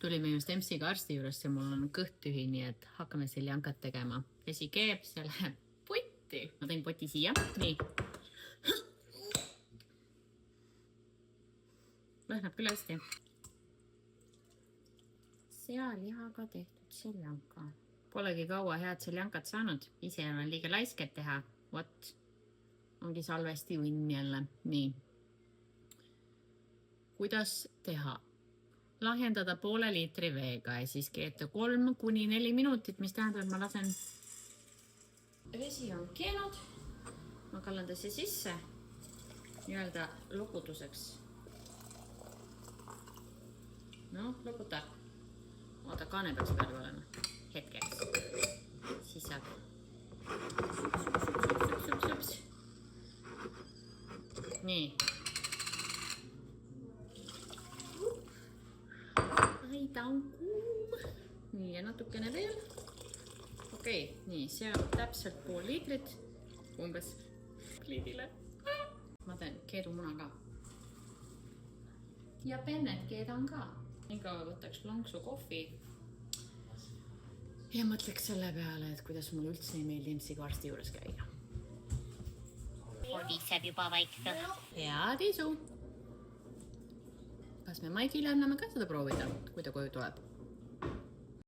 tulime just MC-ga arsti juurest ja mul on kõht tühi, nii et hakkame seljankat tegema. Vesi keeb, see läheb potti. Ma tõin poti siia. Nii. Lõhnab küll hästi. Sealihaga tehtud seljanka. Polegi kaua head seljankat saanud. Ise olen liiga laisk, et teha. Vot. Ongi salvesti õnn jälle. Nii. Kuidas teha? Lahjendada poole liitri veega ja siis keeta 3–4 minutit, mis tähendab, et ma lasen. Vesi on keenud. Ma kallan ta siia sisse. Nii-öelda loputuseks. No, loputa. Oota, kaane peaks peale olema. Hetkeks. Siis saab. Sups. Nii. Ai, ta on kuum. Nii, ja natukene veel. Okei, nii, see on täpselt pool liitrit. Umbes kliidile. Ma teen keedumuna ka. Ja pennet keedan ka. Niikaua võtaks lonksu kohvi ja mõtleks selle peale, et kuidas mul üldse ei meeldi MC-ga arsti juures käia. Kodiseb juba vaikselt. Head isu! Kas me Maiki lämneme ka seda proovida, kui ta koju tuleb?